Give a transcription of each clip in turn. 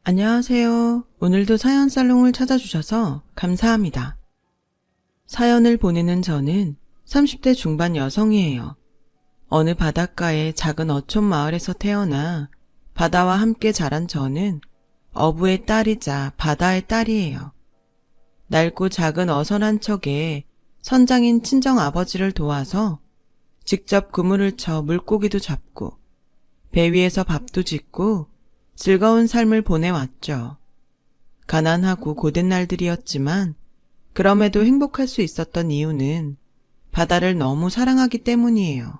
안녕하세요. 오늘도 사연 살롱을 찾아주셔서 감사합니다. 사연을 보내는 저는 30대 중반 여성이에요. 어느 바닷가의 작은 어촌 마을에서 태어나 바다와 함께 자란 저는 어부의 딸이자 바다의 딸이에요. 낡고 작은 어선 한 척에 선장인 친정 아버지를 도와서 직접 그물을 쳐 물고기도 잡고 배 위에서 밥도 짓고 즐거운 삶을 보내왔죠. 가난하고 고된 날들이었지만 그럼에도 행복할 수 있었던 이유는 바다를 너무 사랑하기 때문이에요.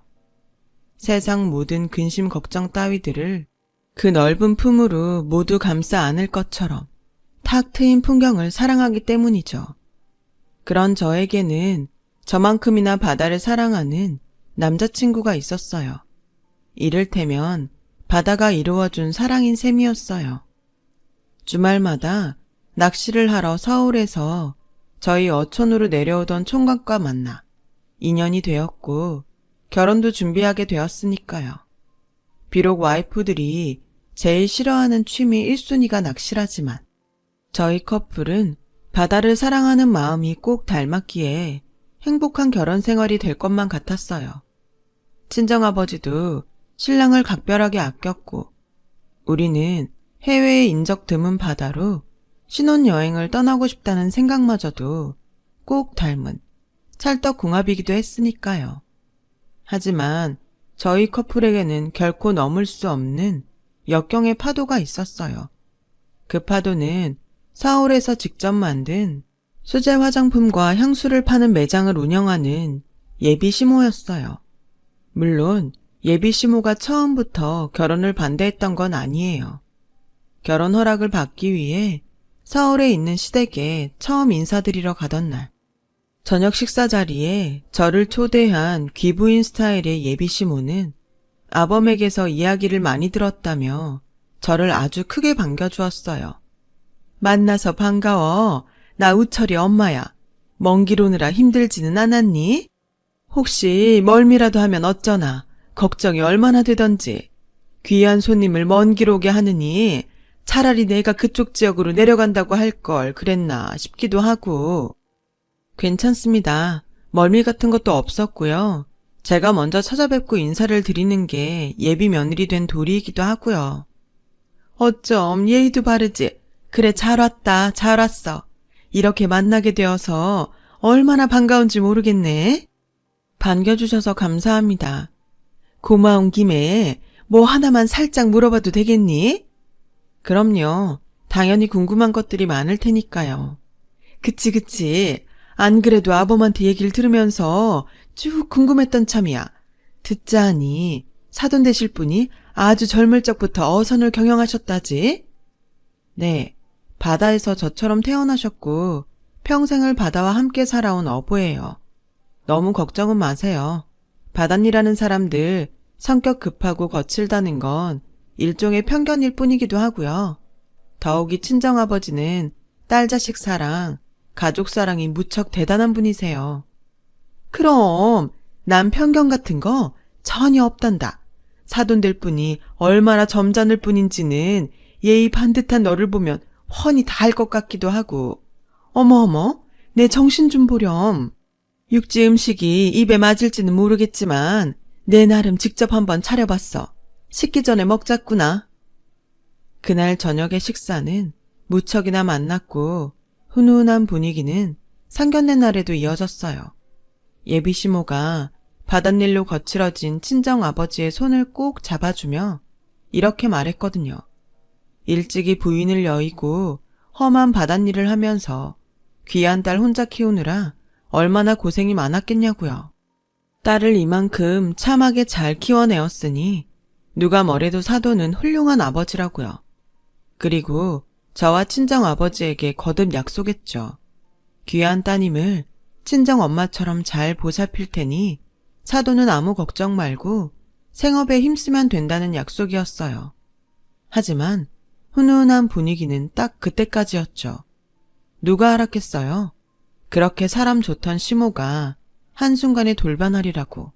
세상 모든 근심 걱정 따위들을 그 넓은 품으로 모두 감싸 안을 것처럼 탁 트인 풍경을 사랑하기 때문이죠. 그런 저에게는 저만큼이나 바다를 사랑하는 남자친구가 있었어요. 이를테면 바다가 이루어준 사랑인 셈이었어요. 주말마다 낚시를 하러 서울에서 저희 어촌으로 내려오던 총각과 만나 인연이 되었고 결혼도 준비하게 되었으니까요. 비록 와이프들이 제일 싫어하는 취미 1순위가 낚시라지만 저희 커플은 바다를 사랑하는 마음이 꼭 닮았기에 행복한 결혼 생활이 될 것만 같았어요. 친정아버지도 신랑을 각별하게 아꼈고 우리는 해외의 인적 드문 바다로 신혼여행을 떠나고 싶다는 생각마저도 꼭 닮은 찰떡궁합이기도 했으니까요. 하지만 저희 커플에게는 결코 넘을 수 없는 역경의 파도가 있었어요. 그 파도는 서울에서 직접 만든 수제 화장품과 향수를 파는 매장을 운영하는 예비 시모였어요. 물론 예비 시모가 처음부터 결혼을 반대했던 건 아니에요. 결혼 허락을 받기 위해 서울에 있는 시댁에 처음 인사드리러 가던 날, 저녁 식사 자리에 저를 초대한 귀부인 스타일의 예비 시모는 아범에게서 이야기를 많이 들었다며 저를 아주 크게 반겨주었어요. 만나서 반가워. 나 우철이 엄마야. 먼 길 오느라 힘들지는 않았니? 혹시 멀미라도 하면 어쩌나 걱정이 얼마나 되던지. 귀한 손님을 먼 길 오게 하느니 차라리 내가 그쪽 지역으로 내려간다고 할 걸 그랬나 싶기도 하고. 괜찮습니다. 멀미 같은 것도 없었고요. 제가 먼저 찾아뵙고 인사를 드리는 게 예비 며느리 된 도리이기도 하고요. 어쩜 예의도 바르지. 그래 잘 왔다. 잘 왔어. 이렇게 만나게 되어서 얼마나 반가운지 모르겠네. 반겨주셔서 감사합니다. 고마운 김에 뭐 하나만 살짝 물어봐도 되겠니? 그럼요. 당연히 궁금한 것들이 많을 테니까요. 그치. 안 그래도 아범한테 얘기를 들으면서 쭉 궁금했던 참이야. 듣자 하니 사돈 되실 분이 아주 젊을 적부터 어선을 경영하셨다지? 네, 바다에서 저처럼 태어나셨고 평생을 바다와 함께 살아온 어부예요. 너무 걱정은 마세요. 바닷일하는 사람들 성격 급하고 거칠다는 건 일종의 편견일 뿐이기도 하고요. 더욱이 친정아버지는 딸 자식 사랑, 가족 사랑이 무척 대단한 분이세요. 그럼 난 편견 같은 거 전혀 없단다. 사돈 될 분이 얼마나 점잖을 뿐인지는 예의 반듯한 너를 보면 훤히 다 알 것 같기도 하고. 어머어머, 내 정신 좀 보렴. 육지 음식이 입에 맞을지는 모르겠지만 내 나름 직접 한번 차려봤어. 식기 전에 먹자꾸나. 그날 저녁의 식사는 무척이나 만났고 훈훈한 분위기는 상견례 날에도 이어졌어요. 예비 시모가 바닷일로 거칠어진 친정아버지의 손을 꼭 잡아주며 이렇게 말했거든요. 일찍이 부인을 여의고 험한 바닷일을 하면서 귀한 딸 혼자 키우느라 얼마나 고생이 많았겠냐고요. 딸을 이만큼 참하게 잘 키워내었으니 누가 뭐래도 사돈은 훌륭한 아버지라고요. 그리고 저와 친정아버지에게 거듭 약속했죠. 귀한 따님을 친정엄마처럼 잘 보살필 테니 사돈은 아무 걱정 말고 생업에 힘쓰면 된다는 약속이었어요. 하지만 훈훈한 분위기는 딱 그때까지였죠. 누가 알았겠어요? 그렇게 사람 좋던 시모가 한순간에 돌변하리라고.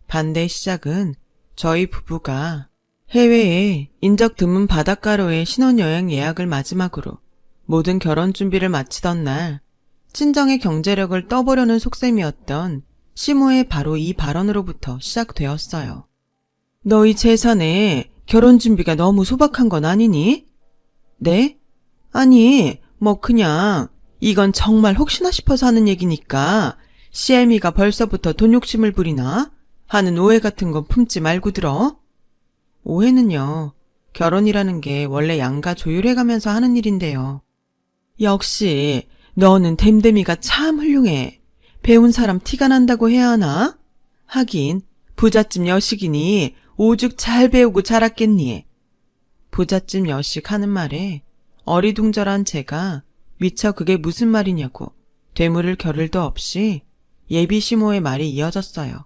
반대의 시작은 저희 부부가 해외에 인적 드문 바닷가로의 신혼여행 예약을 마지막으로 모든 결혼 준비를 마치던 날, 친정의 경제력을 떠보려는 속셈이었던 시모의 바로 이 발언으로부터 시작되었어요. 너희 재산에 결혼 준비가 너무 소박한 건 아니니? 네? 아니, 뭐 그냥 이건 정말 혹시나 싶어서 하는 얘기니까 CM이가 벌써부터 돈 욕심을 부리나? 하는 오해 같은 건 품지 말고 들어. 오해는요, 결혼이라는 게 원래 양가 조율해가면서 하는 일인데요. 역시 너는 댐댐이가 참 훌륭해. 배운 사람 티가 난다고 해야 하나? 하긴 부잣집 여식이니 오죽 잘 배우고 자랐겠니. 부잣집 여식 하는 말에 어리둥절한 제가 미처 그게 무슨 말이냐고 되물을 겨를도 없이 예비 시모의 말이 이어졌어요.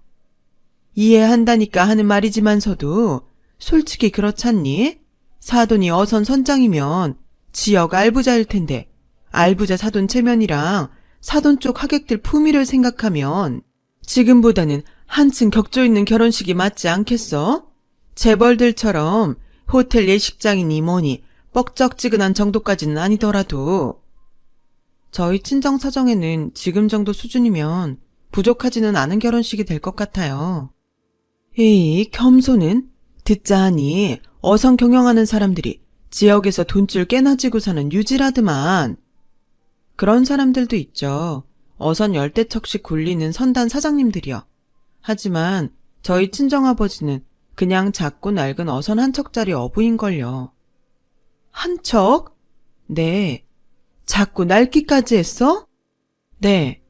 이해한다니까 하는 말이지만서도 솔직히 그렇잖니? 사돈이 어선 선장이면 지역 알부자일 텐데 알부자 사돈 체면이랑 사돈 쪽 하객들 품위를 생각하면 지금보다는 한층 격조 있는 결혼식이 맞지 않겠어? 재벌들처럼 호텔 예식장이니 뭐니 뻑적지근한 정도까지는 아니더라도. 저희 친정 사정에는 지금 정도 수준이면 부족하지는 않은 결혼식이 될 것 같아요. 에이, 겸손은? 듣자 하니 어선 경영하는 사람들이 지역에서 돈줄 깨나 지고 사는 유지라드만. 그런 사람들도 있죠. 어선 열대척씩 굴리는 선단 사장님들이요. 하지만 저희 친정아버지는 그냥 작고 낡은 어선 한 척짜리 어부인걸요. 한 척? 네. 작고 낡기까지 했어? 네.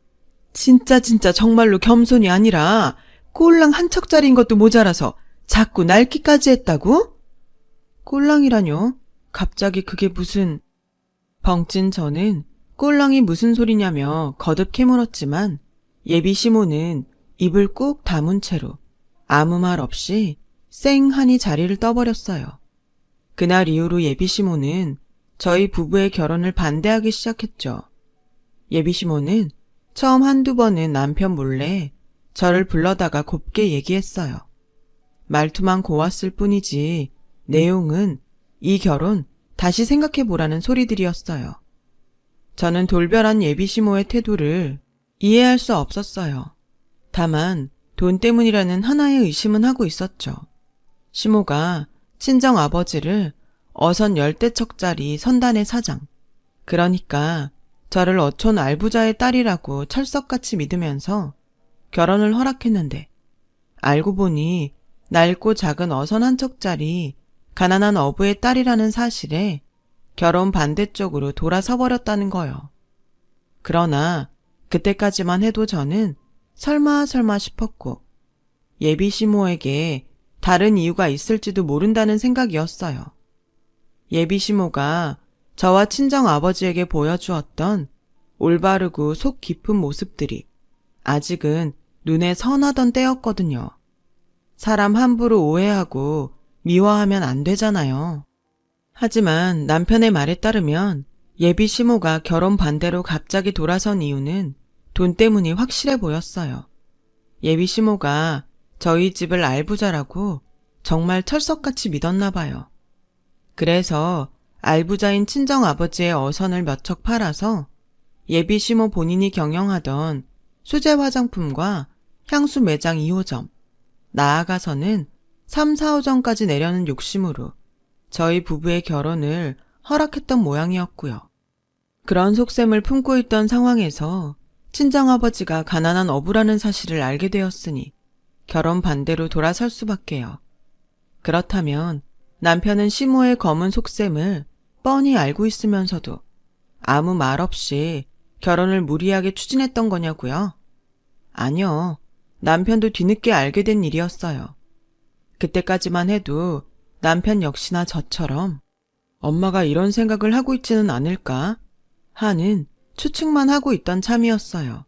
진짜 정말로 겸손이 아니라 꼴랑 한 척짜리인 것도 모자라서 작고 낡기까지 했다고? 꼴랑이라뇨? 갑자기 그게 무슨... 벙찐 저는 꼴랑이 무슨 소리냐며 거듭 캐물었지만 예비 시모는 입을 꾹 다문 채로 아무 말 없이 쌩하니 자리를 떠버렸어요. 그날 이후로 예비 시모는 저희 부부의 결혼을 반대하기 시작했죠. 예비 시모는 처음 한두 번은 남편 몰래 저를 불러다가 곱게 얘기했어요. 말투만 고왔을 뿐이지 내용은 이 결혼 다시 생각해보라는 소리들이었어요. 저는 돌변한 예비 시모의 태도를 이해할 수 없었어요. 다만 돈 때문이라는 하나의 의심은 하고 있었죠. 시모가 친정 아버지를 어선 열대척짜리 선단의 사장, 그러니까 저를 어촌 알부자의 딸이라고 철석같이 믿으면서 결혼을 허락했는데 알고 보니 낡고 작은 어선 한 척짜리 가난한 어부의 딸이라는 사실에 결혼 반대쪽으로 돌아서 버렸다는 거요. 그러나 그때까지만 해도 저는 설마 싶었고 예비 시모에게 다른 이유가 있을지도 모른다는 생각이었어요. 예비 시모가 저와 친정 아버지에게 보여주었던 올바르고 속 깊은 모습들이 아직은 눈에 선하던 때였거든요. 사람 함부로 오해하고 미워하면 안 되잖아요. 하지만 남편의 말에 따르면 예비 시모가 결혼 반대로 갑자기 돌아선 이유는 돈 때문이 확실해 보였어요. 예비 시모가 저희 집을 알부자라고 정말 철석같이 믿었나 봐요. 그래서 알부자인 친정 아버지의 어선을 몇 척 팔아서 예비 시모 본인이 경영하던 수제 화장품과 향수 매장 2호점, 나아가서는 3, 4호점까지 내려는 욕심으로 저희 부부의 결혼을 허락했던 모양이었고요. 그런 속셈을 품고 있던 상황에서 친정아버지가 가난한 어부라는 사실을 알게 되었으니 결혼 반대로 돌아설 수밖에요. 그렇다면 남편은 시모의 검은 속셈을 뻔히 알고 있으면서도 아무 말 없이 결혼을 무리하게 추진했던 거냐고요? 아니요. 남편도 뒤늦게 알게 된 일이었어요. 그때까지만 해도 남편 역시나 저처럼 엄마가 이런 생각을 하고 있지는 않을까 하는 추측만 하고 있던 참이었어요.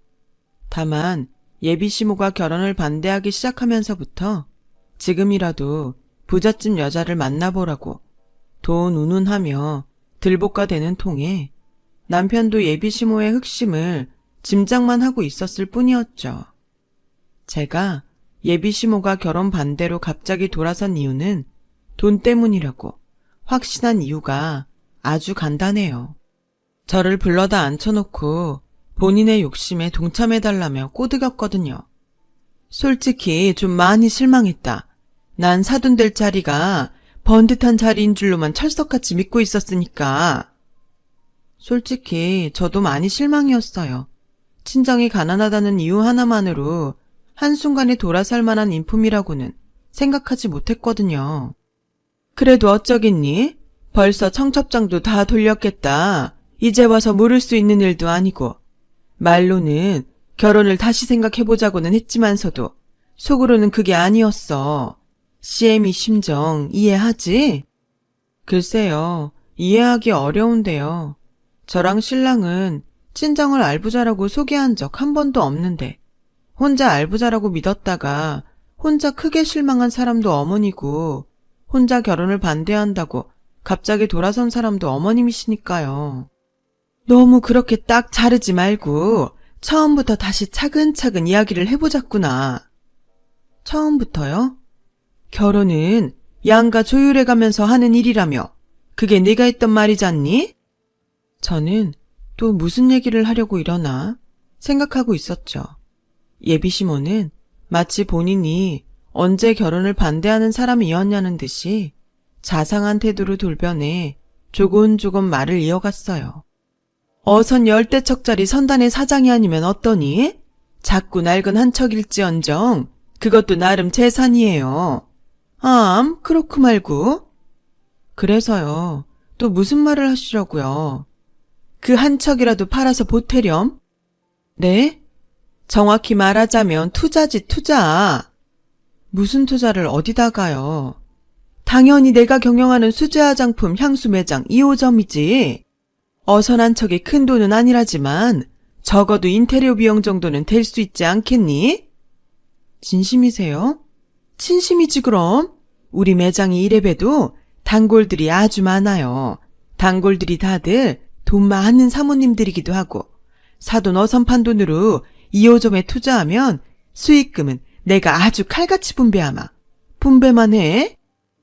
다만 예비 시모가 결혼을 반대하기 시작하면서부터 지금이라도 부잣집 여자를 만나보라고 돈 운운하며 들볶아 대는 통에 남편도 예비 시모의 흑심을 짐작만 하고 있었을 뿐이었죠. 제가 예비 시모가 결혼 반대로 갑자기 돌아선 이유는 돈 때문이라고 확신한 이유가 아주 간단해요. 저를 불러다 앉혀놓고 본인의 욕심에 동참해달라며 꼬드겼거든요. 솔직히 좀 많이 실망했다. 난 사돈될 자리가 번듯한 자리인 줄로만 철석같이 믿고 있었으니까. 솔직히 저도 많이 실망이었어요. 친정이 가난하다는 이유 하나만으로 한순간에 돌아설 만한 인품이라고는 생각하지 못했거든요. 그래도 어쩌겠니? 벌써 청첩장도 다 돌렸겠다. 이제 와서 물을 수 있는 일도 아니고. 말로는 결혼을 다시 생각해보자고는 했지만서도 속으로는 그게 아니었어. CM이 심정 이해하지? 글쎄요, 이해하기 어려운데요. 저랑 신랑은 친정을 알부자라고 소개한 적 한 번도 없는데 혼자 알부자라고 믿었다가 혼자 크게 실망한 사람도 어머니고 혼자 결혼을 반대한다고 갑자기 돌아선 사람도 어머님이시니까요. 너무 그렇게 딱 자르지 말고 처음부터 다시 차근차근 이야기를 해보자꾸나. 처음부터요? 결혼은 양가 조율해가면서 하는 일이라며 그게 네가 했던 말이잖니? 저는 또 무슨 얘기를 하려고 이러나 생각하고 있었죠. 예비시모는 마치 본인이 언제 결혼을 반대하는 사람이었냐는 듯이 자상한 태도로 돌변해 조곤조곤 말을 이어갔어요. 어선 열대척짜리 선단의 사장이 아니면 어떠니? 자꾸 낡은 한 척일지언정 그것도 나름 재산이에요. 그렇고 말고. 그래서요. 또 무슨 말을 하시려고요? 그 한 척이라도 팔아서 보태렴? 네? 정확히 말하자면 투자지 투자. 무슨 투자를 어디다가요? 당연히 내가 경영하는 수제 화장품 향수 매장 2호점이지. 어선 한 척이 큰 돈은 아니라지만 적어도 인테리어 비용 정도는 될 수 있지 않겠니? 진심이세요? 진심이지 그럼. 우리 매장이 이래봬도 단골들이 아주 많아요. 단골들이 다들 돈 많은 사모님들이기도 하고 사돈 어선판 돈으로 2호점에 투자하면 수익금은 내가 아주 칼같이 분배하마. 분배만 해?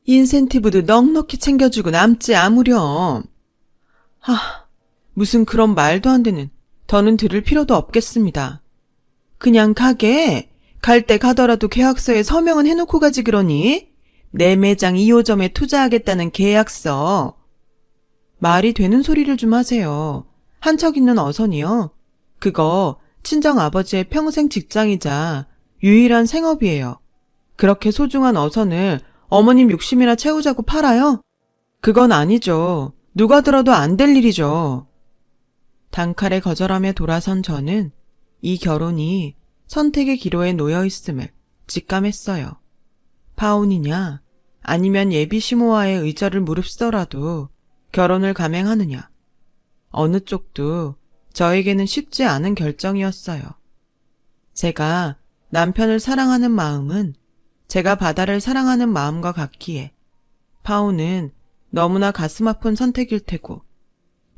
인센티브도 넉넉히 챙겨주고 남지 아무렴. 무슨 그런 말도 안 되는 더는 들을 필요도 없겠습니다. 그냥 가게 갈 때 가더라도 계약서에 서명은 해놓고 가지 그러니? 내 매장 2호점에 투자하겠다는 계약서. 말이 되는 소리를 좀 하세요. 한 척 있는 어선이요. 그거 친정 아버지의 평생 직장이자 유일한 생업이에요. 그렇게 소중한 어선을 어머님 욕심이나 채우자고 팔아요? 그건 아니죠. 누가 들어도 안 될 일이죠. 단칼에 거절하며 돌아선 저는 이 결혼이 선택의 기로에 놓여 있음을 직감했어요. 파혼이냐 아니면 예비시모와의 의절을 무릅쓰더라도 결혼을 감행하느냐. 어느 쪽도 저에게는 쉽지 않은 결정이었어요. 제가 남편을 사랑하는 마음은 제가 바다를 사랑하는 마음과 같기에 파혼은 너무나 가슴 아픈 선택일 테고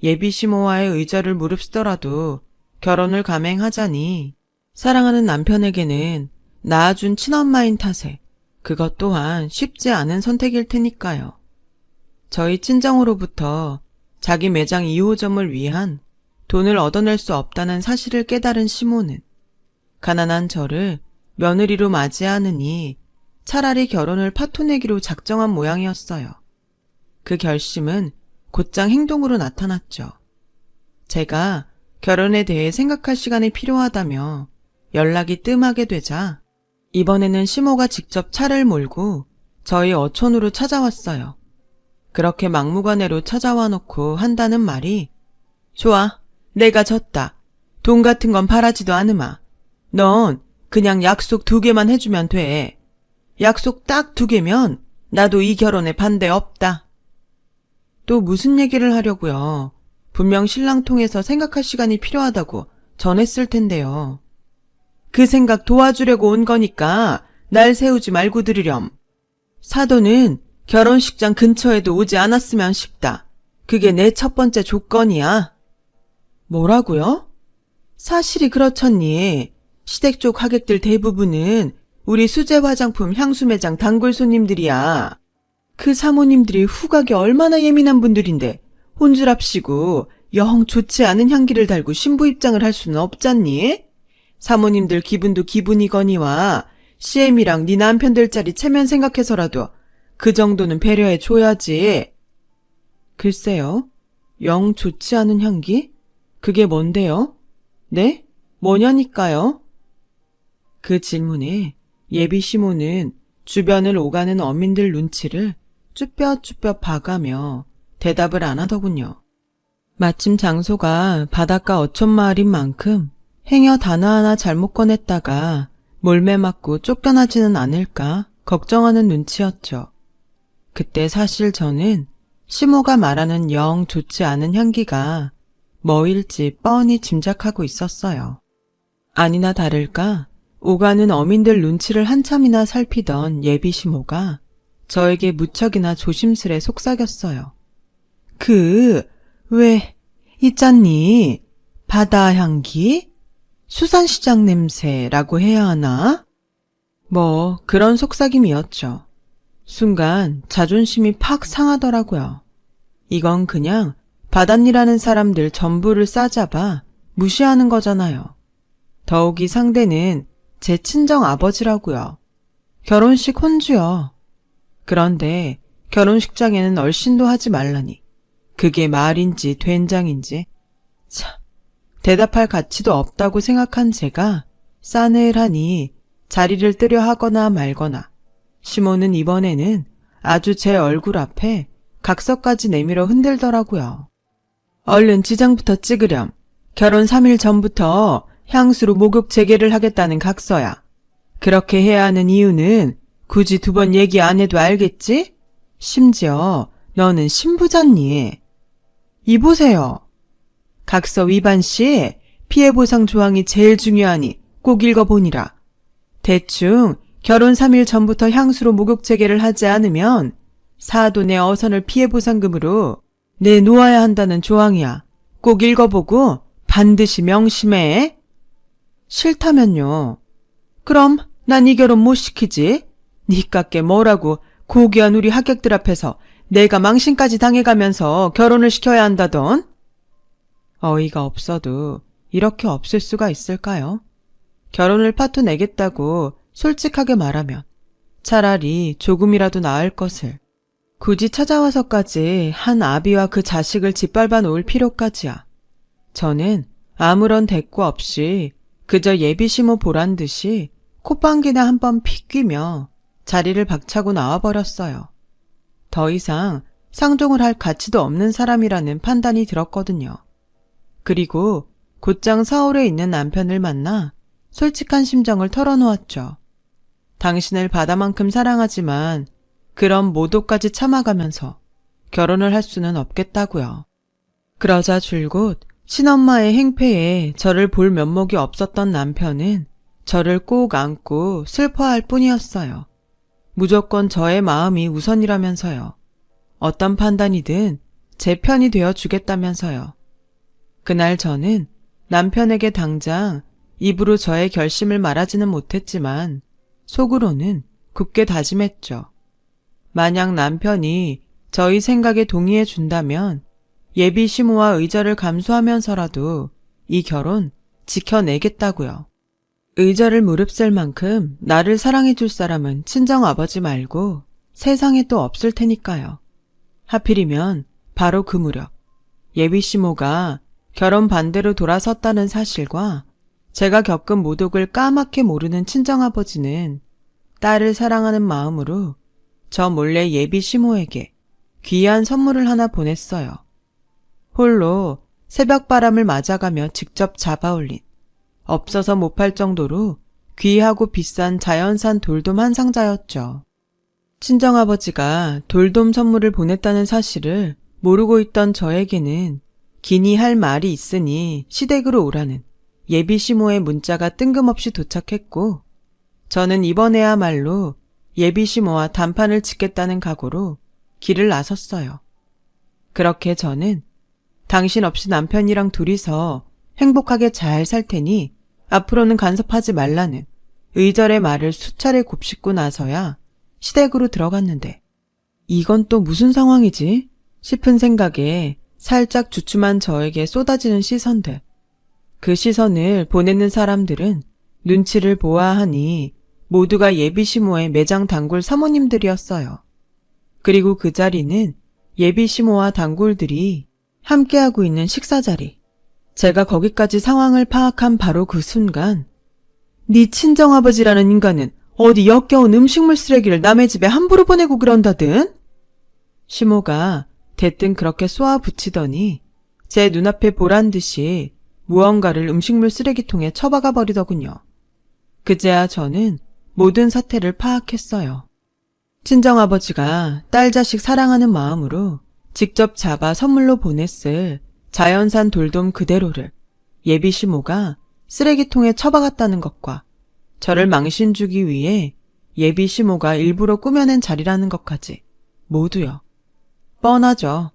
예비시모와의 의절을 무릅쓰더라도 결혼을 감행하자니 사랑하는 남편에게는 낳아준 친엄마인 탓에 그것 또한 쉽지 않은 선택일 테니까요. 저희 친정으로부터 자기 매장 2호점을 위한 돈을 얻어낼 수 없다는 사실을 깨달은 시모는 가난한 저를 며느리로 맞이하느니 차라리 결혼을 파토내기로 작정한 모양이었어요. 그 결심은 곧장 행동으로 나타났죠. 제가 결혼에 대해 생각할 시간이 필요하다며 연락이 뜸하게 되자 이번에는 시모가 직접 차를 몰고 저희 어촌으로 찾아왔어요. 그렇게 막무가내로 찾아와 놓고 한다는 말이 좋아, 내가 졌다. 돈 같은 건 바라지도 않으마. 넌 그냥 약속 2개만 해주면 돼. 약속 딱 2개면 나도 이 결혼에 반대 없다. 또 무슨 얘기를 하려고요. 분명 신랑 통해서 생각할 시간이 필요하다고 전했을 텐데요. 그 생각 도와주려고 온 거니까 날 세우지 말고 들으렴. 사돈은 결혼식장 근처에도 오지 않았으면 싶다. 그게 내 첫 번째 조건이야. 뭐라고요? 사실이 그렇잖니. 시댁 쪽 하객들 대부분은 우리 수제 화장품 향수 매장 단골 손님들이야. 그 사모님들이 후각이 얼마나 예민한 분들인데 혼주랍시고 영 좋지 않은 향기를 달고 신부 입장을 할 수는 없잖니? 사모님들 기분도 기분이거니와 CM이랑 네 남편 될 자리 체면 생각해서라도 그 정도는 배려해 줘야지. 글쎄요. 영 좋지 않은 향기? 그게 뭔데요? 네? 뭐냐니까요? 그 질문에 예비 시모는 주변을 오가는 어민들 눈치를 쭈뼛쭈뼛 봐가며 대답을 안 하더군요. 마침 장소가 바닷가 어촌마을인 만큼 행여 단어 하나 잘못 꺼냈다가 몰매 맞고 쫓겨나지는 않을까 걱정하는 눈치였죠. 그때 사실 저는 시모가 말하는 영 좋지 않은 향기가 뭐일지 뻔히 짐작하고 있었어요. 아니나 다를까 오가는 어민들 눈치를 한참이나 살피던 예비 시모가 저에게 무척이나 조심스레 속삭였어요. 왜, 있잖니, 바다 향기? 수산시장 냄새라고 해야 하나? 뭐 그런 속삭임이었죠. 순간 자존심이 팍 상하더라고요. 이건 그냥 바닷일하는 사람들 전부를 싸잡아 무시하는 거잖아요. 더욱이 상대는 제 친정 아버지라고요. 결혼식 혼주요. 그런데 결혼식장에는 얼씬도 하지 말라니. 그게 말인지 된장인지. 참, 대답할 가치도 없다고 생각한 제가 싸늘하니 자리를 뜨려 하거나 말거나 시모는 이번에는 아주 제 얼굴 앞에 각서까지 내밀어 흔들더라고요. 얼른 지장부터 찍으렴. 결혼 3일 전부터 향수로 목욕 재개를 하겠다는 각서야. 그렇게 해야 하는 이유는 굳이 2번 얘기 안 해도 알겠지? 심지어 너는 신부잖니. 이보세요. 각서 위반 시 피해보상 조항이 제일 중요하니 꼭 읽어보니라. 대충 결혼 3일 전부터 향수로 목욕 재개를 하지 않으면 사돈의 어선을 피해보상금으로 내놓아야 한다는 조항이야. 꼭 읽어보고 반드시 명심해. 싫다면요. 그럼 난 이 결혼 못 시키지. 니깎게 뭐라고 고귀한 우리 하객들 앞에서 내가 망신까지 당해가면서 결혼을 시켜야 한다던. 어이가 없어도 이렇게 없을 수가 있을까요? 결혼을 파토 내겠다고 솔직하게 말하면 차라리 조금이라도 나을 것을 굳이 찾아와서까지 한 아비와 그 자식을 짓밟아 놓을 필요까지야. 저는 아무런 대꾸 없이 그저 예비시모 보란 듯이 콧방귀나 한번 픽 뀌며 자리를 박차고 나와버렸어요. 더 이상 상종을 할 가치도 없는 사람이라는 판단이 들었거든요. 그리고 곧장 서울에 있는 남편을 만나 솔직한 심정을 털어놓았죠. 당신을 바다만큼 사랑하지만 그런 모도까지 참아가면서 결혼을 할 수는 없겠다고요. 그러자 줄곧 친엄마의 행패에 저를 볼 면목이 없었던 남편은 저를 꼭 안고 슬퍼할 뿐이었어요. 무조건 저의 마음이 우선이라면서요. 어떤 판단이든 제 편이 되어 주겠다면서요. 그날 저는 남편에게 당장 입으로 저의 결심을 말하지는 못했지만 속으로는 굳게 다짐했죠. 만약 남편이 저희 생각에 동의해 준다면 예비 시모와 의절을 감수하면서라도 이 결혼 지켜내겠다고요. 의절을 무릅쓸 만큼 나를 사랑해 줄 사람은 친정아버지 말고 세상에 또 없을 테니까요. 하필이면 바로 그 무렵 예비 시모가 결혼 반대로 돌아섰다는 사실과 제가 겪은 모독을 까맣게 모르는 친정아버지는 딸을 사랑하는 마음으로 저 몰래 예비 시모에게 귀한 선물을 하나 보냈어요. 홀로 새벽바람을 맞아가며 직접 잡아올린 없어서 못 팔 정도로 귀하고 비싼 자연산 돌돔 한 상자였죠. 친정아버지가 돌돔 선물을 보냈다는 사실을 모르고 있던 저에게는 기니 할 말이 있으니 시댁으로 오라는 예비 시모의 문자가 뜬금없이 도착했고 저는 이번에야말로 예비 시모와 단판을 짓겠다는 각오로 길을 나섰어요. 그렇게 저는 당신 없이 남편이랑 둘이서 행복하게 잘 살 테니 앞으로는 간섭하지 말라는 의절의 말을 수차례 곱씹고 나서야 시댁으로 들어갔는데 이건 또 무슨 상황이지? 싶은 생각에 살짝 주춤한 저에게 쏟아지는 시선들. 그 시선을 보내는 사람들은 눈치를 보아하니 모두가 예비시모의 매장 단골 사모님들이었어요. 그리고 그 자리는 예비시모와 단골들이 함께하고 있는 식사자리. 제가 거기까지 상황을 파악한 바로 그 순간, 네 친정아버지라는 인간은 어디 역겨운 음식물 쓰레기를 남의 집에 함부로 보내고 그런다든? 시모가 대뜸 그렇게 쏘아붙이더니 제 눈앞에 보란듯이 무언가를 음식물 쓰레기통에 처박아 버리더군요. 그제야 저는 모든 사태를 파악했어요. 친정아버지가 딸 자식 사랑하는 마음으로 직접 잡아 선물로 보냈을 자연산 돌돔 그대로를 예비시모가 쓰레기통에 처박았다는 것과 저를 망신 주기 위해 예비시모가 일부러 꾸며낸 자리라는 것까지 모두요. 뻔하죠.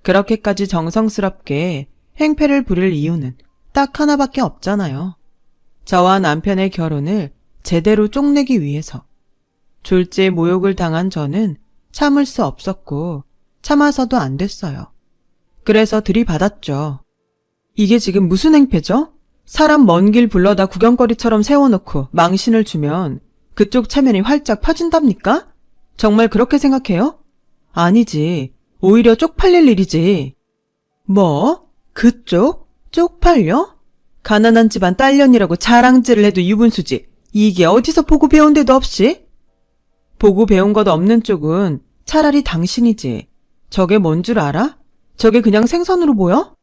그렇게까지 정성스럽게 행패를 부릴 이유는 딱 하나밖에 없잖아요. 저와 남편의 결혼을 제대로 쪽내기 위해서. 졸지에 모욕을 당한 저는 참을 수 없었고 참아서도 안 됐어요. 그래서 들이받았죠. 이게 지금 무슨 행패죠? 사람 먼 길 불러다 구경거리처럼 세워놓고 망신을 주면 그쪽 체면이 활짝 펴진답니까? 정말 그렇게 생각해요? 아니지. 오히려 쪽팔릴 일이지. 뭐? 그쪽? 쪽팔려? 가난한 집안 딸년이라고 자랑질을 해도 유분수지. 이게 어디서 보고 배운 데도 없이? 보고 배운 것 없는 쪽은 차라리 당신이지. 저게 뭔 줄 알아? 저게 그냥 생선으로 보여?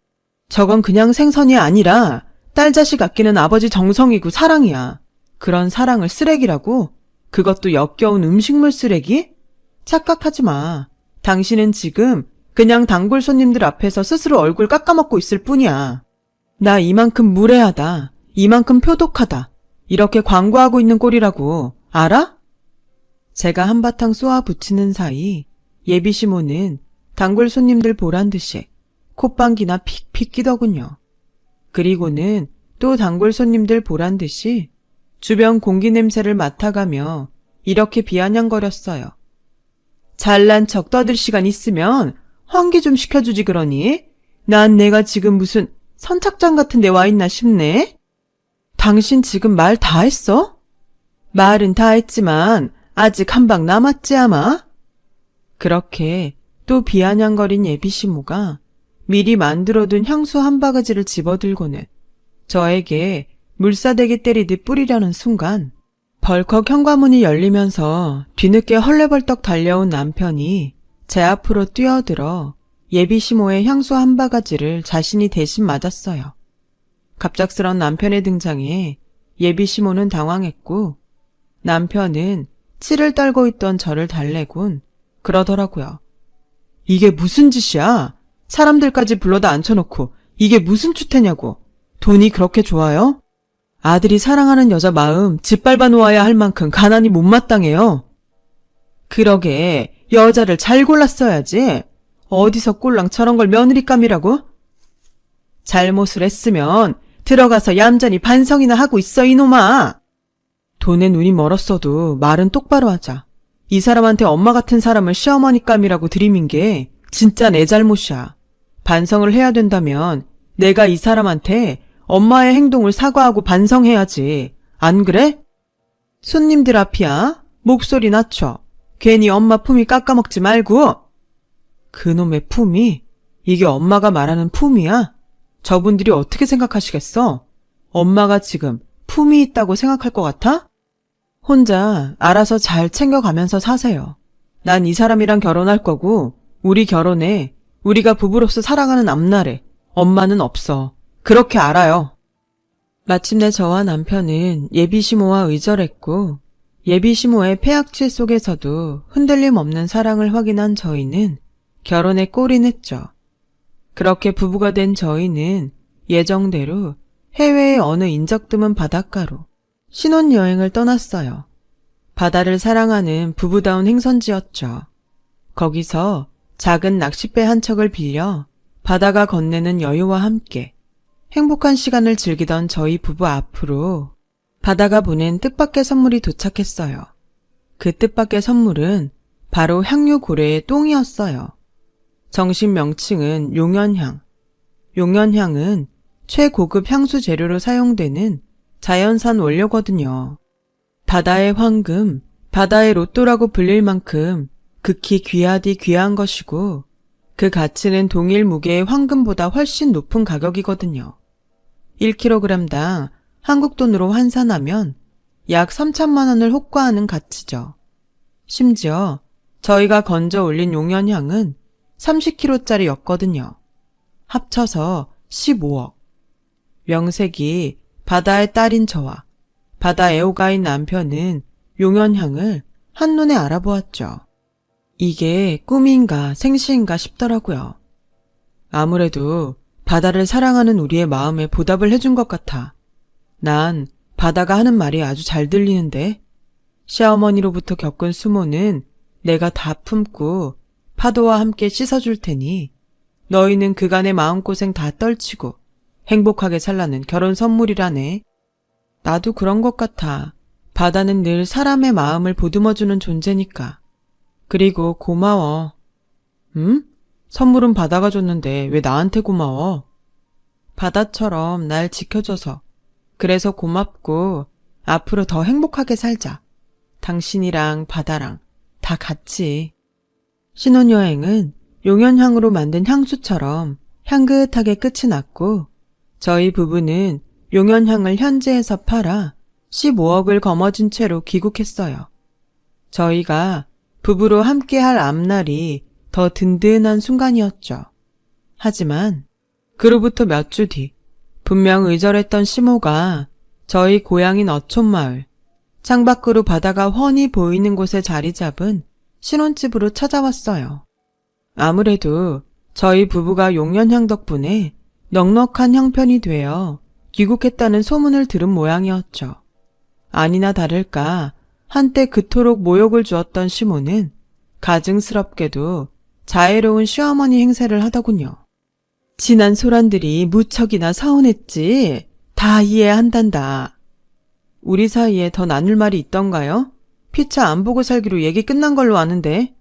저건 그냥 생선이 아니라 딸 자식 아끼는 아버지 정성이고 사랑이야. 그런 사랑을 쓰레기라고? 그것도 역겨운 음식물 쓰레기? 착각하지 마. 당신은 지금 그냥 단골 손님들 앞에서 스스로 얼굴 깎아먹고 있을 뿐이야. 나 이만큼 무례하다. 이만큼 표독하다. 이렇게 광고하고 있는 꼴이라고. 알아? 제가 한바탕 쏘아붙이는 사이 예비시모는 단골 손님들 보란듯이 콧방귀나 픽픽 끼더군요. 그리고는 또 단골 손님들 보란듯이 주변 공기 냄새를 맡아가며 이렇게 비아냥거렸어요. 잘난 척 떠들 시간 있으면 환기 좀 시켜주지 그러니? 난 내가 지금 무슨 선착장 같은 데 와 있나 싶네? 당신 지금 말 다 했어? 말은 다 했지만 아직 한 방 남았지 아마? 그렇게 또 비아냥거린 예비시모가 미리 만들어둔 향수 한 바가지를 집어들고는 저에게 물사대기 때리듯 뿌리려는 순간 벌컥 현관문이 열리면서 뒤늦게 헐레벌떡 달려온 남편이 제 앞으로 뛰어들어 예비시모의 향수 한 바가지를 자신이 대신 맞았어요. 갑작스런 남편의 등장에 예비시모는 당황했고 남편은 치를 떨고 있던 저를 달래곤 그러더라고요. 이게 무슨 짓이야? 사람들까지 불러다 앉혀놓고 이게 무슨 추태냐고. 돈이 그렇게 좋아요? 아들이 사랑하는 여자 마음 짓밟아 놓아야 할 만큼 가난이 못마땅해요. 그러게 여자를 잘 골랐어야지. 어디서 꼴랑 저런 걸 며느리감이라고? 잘못을 했으면 들어가서 얌전히 반성이나 하고 있어 이놈아. 돈에 눈이 멀었어도 말은 똑바로 하자. 이 사람한테 엄마 같은 사람을 시어머니감이라고 들이민 게 진짜 내 잘못이야. 반성을 해야 된다면 내가 이 사람한테 엄마의 행동을 사과하고 반성해야지. 안 그래? 손님들 앞이야. 목소리 낮춰. 괜히 엄마 품위 깎아먹지 말고. 그놈의 품위? 이게 엄마가 말하는 품위야? 저분들이 어떻게 생각하시겠어? 엄마가 지금 품위 있다고 생각할 것 같아? 혼자 알아서 잘 챙겨가면서 사세요. 난 이 사람이랑 결혼할 거고 우리 결혼에 우리가 부부로서 살아가는 앞날에 엄마는 없어. 그렇게 알아요. 마침내 저와 남편은 예비시모와 의절했고 예비시모의 폐악취 속에서도 흔들림 없는 사랑을 확인한 저희는 결혼에 골인했죠. 그렇게 부부가 된 저희는 예정대로 해외의 어느 인적 드문 바닷가로 신혼여행을 떠났어요. 바다를 사랑하는 부부다운 행선지였죠. 거기서 작은 낚싯배 한 척을 빌려 바다가 건네는 여유와 함께 행복한 시간을 즐기던 저희 부부 앞으로 바다가 보낸 뜻밖의 선물이 도착했어요. 그 뜻밖의 선물은 바로 향유고래의 똥이었어요. 정식 명칭은 용연향. 용연향은 최고급 향수 재료로 사용되는 자연산 원료거든요. 바다의 황금, 바다의 로또라고 불릴 만큼 극히 귀하디 귀한 것이고 그 가치는 동일 무게의 황금보다 훨씬 높은 가격이거든요. 1kg당 한국 돈으로 환산하면 약 3천만 원을 호가하는 가치죠. 심지어 저희가 건져 올린 용연향은 30kg짜리였거든요. 합쳐서 15억. 명색이 바다의 딸인 저와 바다 애호가인 남편은 용연향을 한눈에 알아보았죠. 이게 꿈인가 생시인가 싶더라고요. 아무래도 바다를 사랑하는 우리의 마음에 보답을 해준 것 같아. 난 바다가 하는 말이 아주 잘 들리는데 시어머니로부터 겪은 수모는 내가 다 품고 파도와 함께 씻어줄 테니 너희는 그간의 마음고생 다 떨치고 행복하게 살라는 결혼 선물이라네. 나도 그런 것 같아. 바다는 늘 사람의 마음을 보듬어주는 존재니까. 그리고 고마워. 응? 선물은 바다가 줬는데 왜 나한테 고마워? 바다처럼 날 지켜줘서. 그래서 고맙고 앞으로 더 행복하게 살자. 당신이랑 바다랑 다 같이. 신혼여행은 용연향으로 만든 향수처럼 향긋하게 끝이 났고 저희 부부는 용연향을 현지에서 팔아 15억을 거머쥔 채로 귀국했어요. 저희가 부부로 함께할 앞날이 더 든든한 순간이었죠. 하지만 그로부터 몇 주 뒤 분명 의절했던 시모가 저희 고향인 어촌마을 창밖으로 바다가 훤히 보이는 곳에 자리 잡은 신혼집으로 찾아왔어요. 아무래도 저희 부부가 용연향 덕분에 넉넉한 형편이 되어 귀국했다는 소문을 들은 모양이었죠. 아니나 다를까 한때 그토록 모욕을 주었던 시모는 가증스럽게도 자애로운 시어머니 행세를 하더군요. 지난 소란들이 무척이나 서운했지. 다 이해한단다. 우리 사이에 더 나눌 말이 있던가요? 피차 안 보고 살기로 얘기 끝난 걸로 아는데.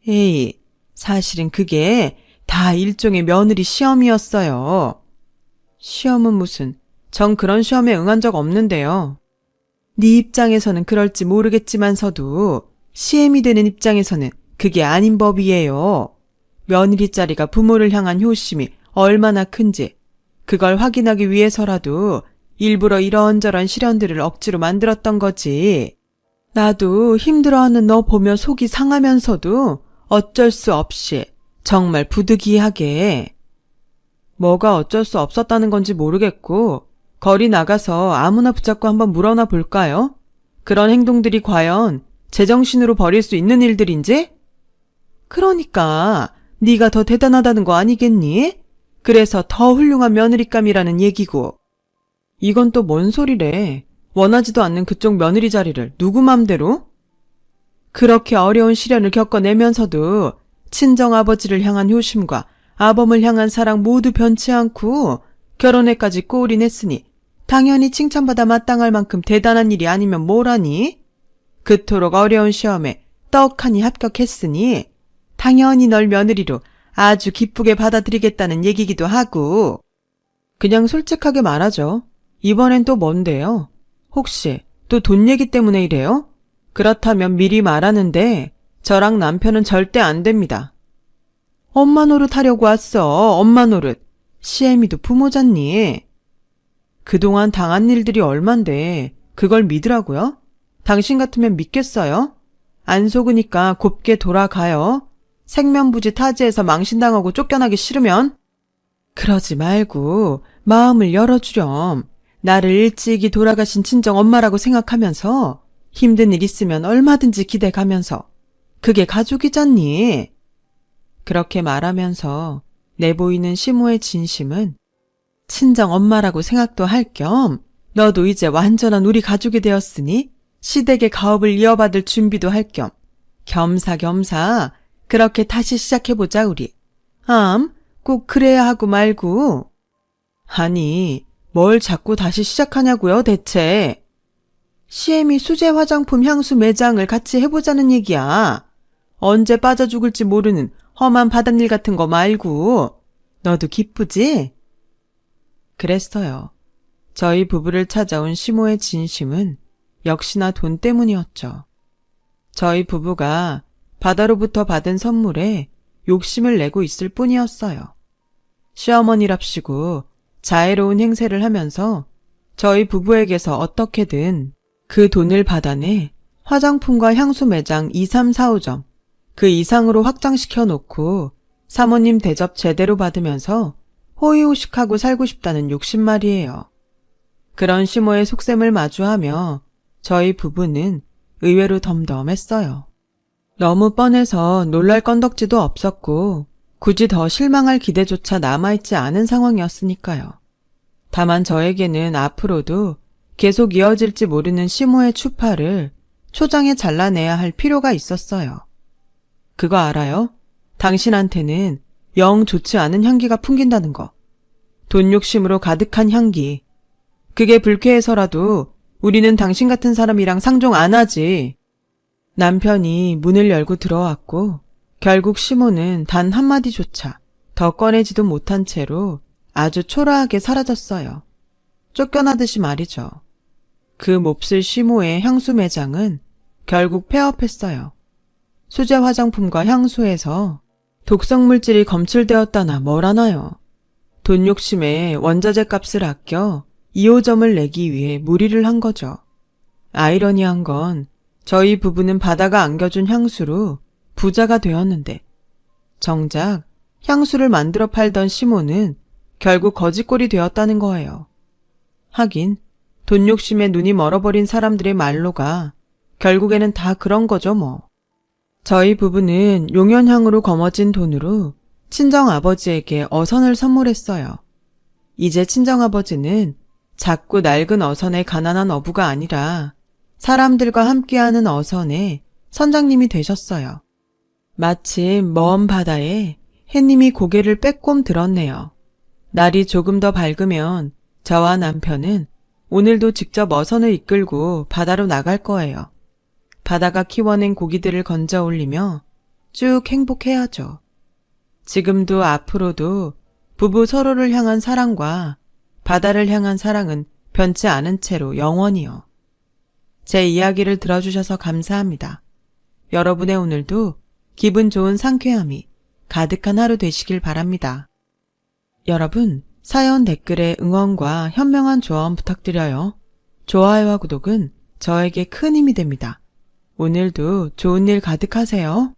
에이, 사실은 그게 다 일종의 며느리 시험이었어요. 시험은 무슨, 전 그런 시험에 응한 적 없는데요. 네 입장에서는 그럴지 모르겠지만서도 시엠이 되는 입장에서는 그게 아닌 법이에요. 며느리 자리가 부모를 향한 효심이 얼마나 큰지 그걸 확인하기 위해서라도 일부러 이런저런 시련들을 억지로 만들었던 거지. 나도 힘들어하는 너 보며 속이 상하면서도 어쩔 수 없이 정말 부득이하게. 뭐가 어쩔 수 없었다는 건지 모르겠고 거리 나가서 아무나 붙잡고 한번 물어나 볼까요? 그런 행동들이 과연 제정신으로 벌일 수 있는 일들인지? 그러니까 네가 더 대단하다는 거 아니겠니? 그래서 더 훌륭한 며느리감이라는 얘기고. 이건 또 뭔 소리래. 원하지도 않는 그쪽 며느리 자리를 누구 맘대로? 그렇게 어려운 시련을 겪어내면서도 친정아버지를 향한 효심과 아범을 향한 사랑 모두 변치 않고 결혼에까지 꼬올인했으니 당연히 칭찬받아 마땅할 만큼 대단한 일이 아니면 뭐라니? 그토록 어려운 시험에 떡하니 합격했으니 당연히 널 며느리로 아주 기쁘게 받아들이겠다는 얘기기도 하고. 그냥 솔직하게 말하죠. 이번엔 또 뭔데요? 혹시 또 돈 얘기 때문에 이래요? 그렇다면 미리 말하는데 저랑 남편은 절대 안 됩니다. 엄마 노릇 하려고 왔어. 엄마 노릇. 시애미도 부모잖니. 그동안 당한 일들이 얼만데 그걸 믿으라고요? 당신 같으면 믿겠어요? 안 속으니까 곱게 돌아가요. 생면부지 타지에서 망신당하고 쫓겨나기 싫으면. 그러지 말고 마음을 열어주렴. 나를 일찍이 돌아가신 친정 엄마라고 생각하면서 힘든 일 있으면 얼마든지 기대가면서. 그게 가족이잖니. 그렇게 말하면서 내보이는 시모의 진심은 친정 엄마라고 생각도 할 겸 너도 이제 완전한 우리 가족이 되었으니 시댁의 가업을 이어받을 준비도 할 겸 겸사겸사 그렇게 다시 시작해보자 우리. 꼭 그래야 하고 말고. 아니, 뭘 자꾸 다시 시작하냐고요 대체. 시애미 수제 화장품 향수 매장을 같이 해보자는 얘기야. 언제 빠져 죽을지 모르는 험한 바닷일 같은 거 말고 너도 기쁘지? 그랬어요. 저희 부부를 찾아온 시모의 진심은 역시나 돈 때문이었죠. 저희 부부가 바다로부터 받은 선물에 욕심을 내고 있을 뿐이었어요. 시어머니랍시고 자애로운 행세를 하면서 저희 부부에게서 어떻게든 그 돈을 받아내 화장품과 향수 매장 2, 3, 4, 5점 그 이상으로 확장시켜 놓고 사모님 대접 제대로 받으면서 호의호식하고 살고 싶다는 욕심 말이에요. 그런 시모의 속셈을 마주하며 저희 부부는 의외로 덤덤했어요. 너무 뻔해서 놀랄 건덕지도 없었고 굳이 더 실망할 기대조차 남아있지 않은 상황이었으니까요. 다만 저에게는 앞으로도 계속 이어질지 모르는 시모의 추파를 초장에 잘라내야 할 필요가 있었어요. 그거 알아요? 당신한테는 영 좋지 않은 향기가 풍긴다는 거. 돈 욕심으로 가득한 향기. 그게 불쾌해서라도 우리는 당신 같은 사람이랑 상종 안 하지. 남편이 문을 열고 들어왔고 결국 시모는 단 한마디조차 더 꺼내지도 못한 채로 아주 초라하게 사라졌어요. 쫓겨나듯이 말이죠. 그 몹쓸 시모의 향수 매장은 결국 폐업했어요. 수제 화장품과 향수에서 독성 물질이 검출되었다나 뭘 하나요. 돈 욕심에 원자재 값을 아껴 2호점을 내기 위해 무리를 한 거죠. 아이러니한 건 저희 부부는 바다가 안겨준 향수로 부자가 되었는데 정작 향수를 만들어 팔던 시모는 결국 거지꼴이 되었다는 거예요. 하긴 돈 욕심에 눈이 멀어버린 사람들의 말로가 결국에는 다 그런 거죠 뭐. 저희 부부는 용연향으로 거머쥔 돈으로 친정아버지에게 어선을 선물했어요. 이제 친정아버지는 작고 낡은 어선의 가난한 어부가 아니라 사람들과 함께하는 어선의 선장님이 되셨어요. 마침 먼 바다에 해님이 고개를 빼꼼 들었네요. 날이 조금 더 밝으면 저와 남편은 오늘도 직접 어선을 이끌고 바다로 나갈 거예요. 바다가 키워낸 고기들을 건져 올리며 쭉 행복해야죠. 지금도 앞으로도 부부 서로를 향한 사랑과 바다를 향한 사랑은 변치 않은 채로 영원히요. 제 이야기를 들어주셔서 감사합니다. 여러분의 오늘도 기분 좋은 상쾌함이 가득한 하루 되시길 바랍니다. 여러분, 사연 댓글에 응원과 현명한 조언 부탁드려요. 좋아요와 구독은 저에게 큰 힘이 됩니다. 오늘도 좋은 일 가득하세요.